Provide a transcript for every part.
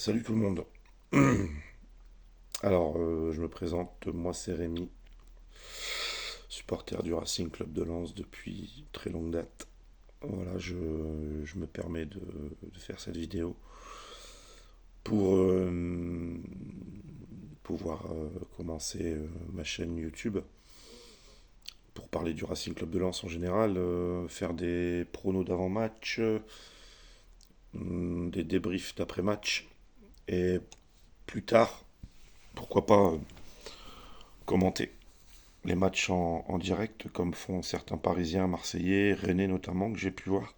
Salut tout le monde. Je me présente, moi c'est Rémi, supporter du Racing Club de Lens depuis très longue date. Voilà, je me permets de faire cette vidéo pour pouvoir commencer ma chaîne YouTube, pour parler du Racing Club de Lens en général, faire des pronos d'avant-match, des débriefs d'après-match, et plus tard, pourquoi pas commenter les matchs en direct, comme font certains Parisiens, Marseillais, Rennais notamment, que j'ai pu voir.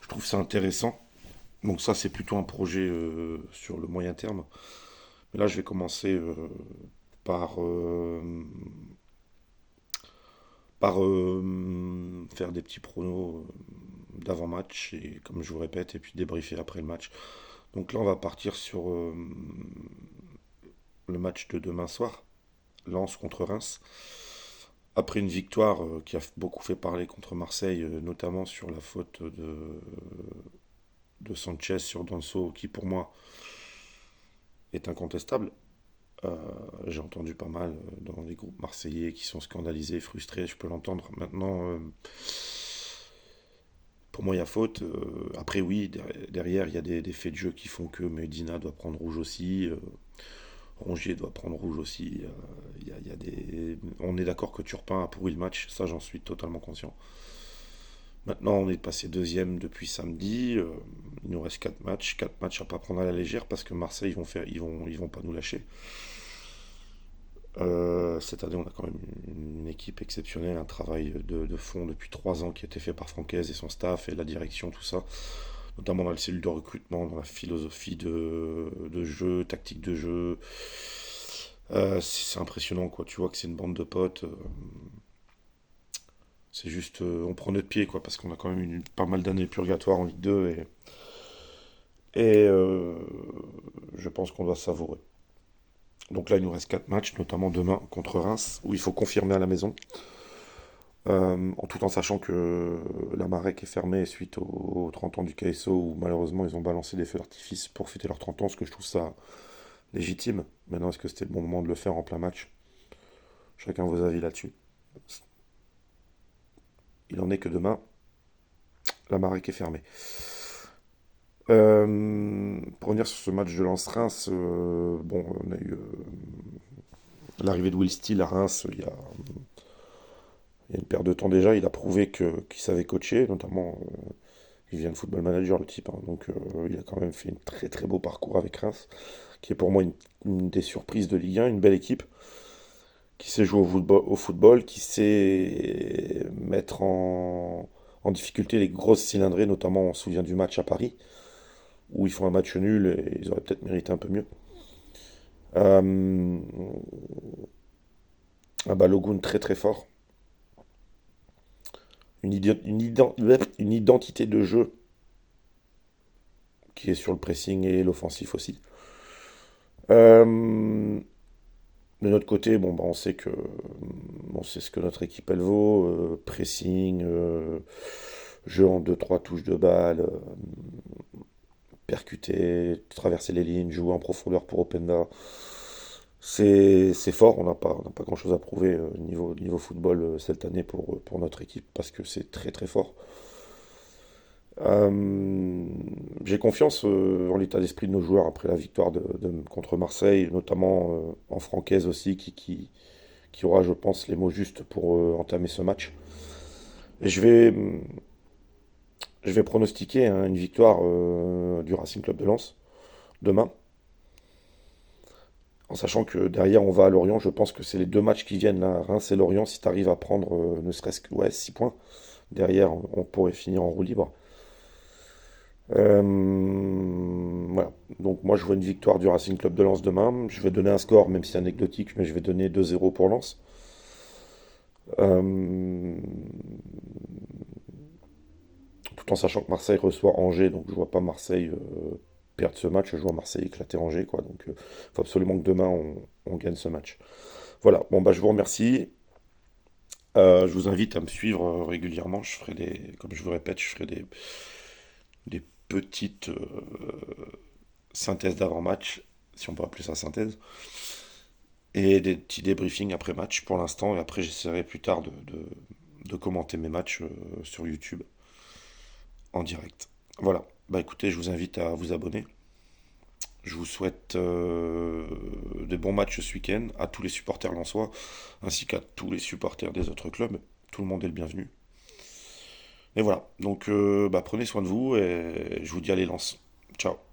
Je trouve ça intéressant. Donc ça, c'est plutôt un projet sur le moyen terme. Mais là, je vais commencer par, euh, par faire des petits pronos d'avant-match, et comme je vous répète, et puis débriefer après le match. Donc là, on va partir sur le match de demain soir, Lens contre Reims. Après une victoire qui a beaucoup fait parler contre Marseille, notamment sur la faute de Sanchez sur Danso, qui pour moi est incontestable. Euh, j'ai entendu pas mal dans les groupes marseillais qui sont scandalisés, frustrés, je peux l'entendre. Maintenant, pour moi, il y a faute. Après, oui, derrière, il y a des faits de jeu qui font que Medina doit prendre rouge aussi. Rongier doit prendre rouge aussi. Il y a des... On est d'accord que Turpin a pourri le match, ça j'en suis totalement conscient. Maintenant, on est passé deuxième depuis samedi. Il nous reste 4 matchs. 4 matchs à pas prendre à la légère parce que Marseille, ils vont pas nous lâcher. Cette année, on a quand même une équipe exceptionnelle, un travail de fond depuis 3 ans qui a été fait par Francaise et son staff et la direction, tout ça. Notamment dans la cellule de recrutement, dans la philosophie de jeu, tactique de jeu. C'est impressionnant, quoi. Tu vois que c'est une bande de potes. C'est juste, on prend notre pied, quoi, parce qu'on a quand même eu pas mal d'années purgatoires en Ligue 2 et je pense qu'on doit savourer. Donc là, il nous reste 4 matchs, notamment demain contre Reims, où il faut confirmer à la maison, en tout en sachant que la Marec est fermée suite aux 30 ans du KSO, où malheureusement ils ont balancé des feux d'artifice pour fêter leurs 30 ans, ce que je trouve ça légitime. Maintenant, est-ce que c'était le bon moment de le faire en plein match? Chacun vos avis là-dessus. Il en est que demain, la Marec est fermée. Pour revenir sur ce match de Lens-Reims, bon, on a eu l'arrivée de Will Steele à Reims il y a une paire de temps déjà. Il a prouvé qu'il savait coacher, notamment il vient de Football Manager le type, hein, donc il a quand même fait un très très beau parcours avec Reims, qui est pour moi une des surprises de Ligue 1, une belle équipe qui sait jouer au football, qui sait mettre en difficulté les grosses cylindrées, notamment on se souvient du match à Paris, où ils font un match nul et ils auraient peut-être mérité un peu mieux. Euh, un Balogun très très fort, une identité de jeu qui est sur le pressing et l'offensif aussi. Euh, de notre côté, bon, bah, on sait ce que notre équipe elle vaut, pressing, jeu en deux trois touches de balle, percuter, traverser les lignes, jouer en profondeur pour Openda. C'est fort, on n'a pas grand-chose à prouver niveau football cette année pour notre équipe parce que c'est très très fort. Euh, j'ai confiance en l'état d'esprit de nos joueurs après la victoire contre Marseille, notamment en Francaise aussi, qui aura, je pense, les mots justes pour entamer ce match. Et je vais pronostiquer hein, une victoire du Racing Club de Lens demain, en sachant que derrière on va à Lorient. Je pense que c'est les deux matchs qui viennent là, Reims et Lorient. Si tu arrives à prendre ne serait-ce que ouais, 6 points, derrière on pourrait finir en roue libre. Voilà. Donc moi je vois une victoire du Racing Club de Lens demain. Je vais donner un score, même si c'est anecdotique, mais je vais donner 2-0 pour Lens. Euh, Tout en sachant que Marseille reçoit Angers, donc je vois pas Marseille perdre ce match, je vois Marseille éclater Angers, quoi. Donc il faut absolument que demain on gagne ce match. Voilà, bon bah je vous remercie. Je vous invite à me suivre régulièrement. Je ferai des, comme je vous répète, je ferai des petites synthèse d'avant-match, si on peut appeler ça synthèse, et des petits débriefings après match pour l'instant, et après j'essaierai plus tard de commenter mes matchs sur YouTube en direct. Voilà, bah écoutez, je vous invite à vous abonner. Je vous souhaite des bons matchs ce week-end à tous les supporters lensois, ainsi qu'à tous les supporters des autres clubs. Tout le monde est le bienvenu. Et voilà, donc bah, prenez soin de vous et je vous dis allez lance. Ciao.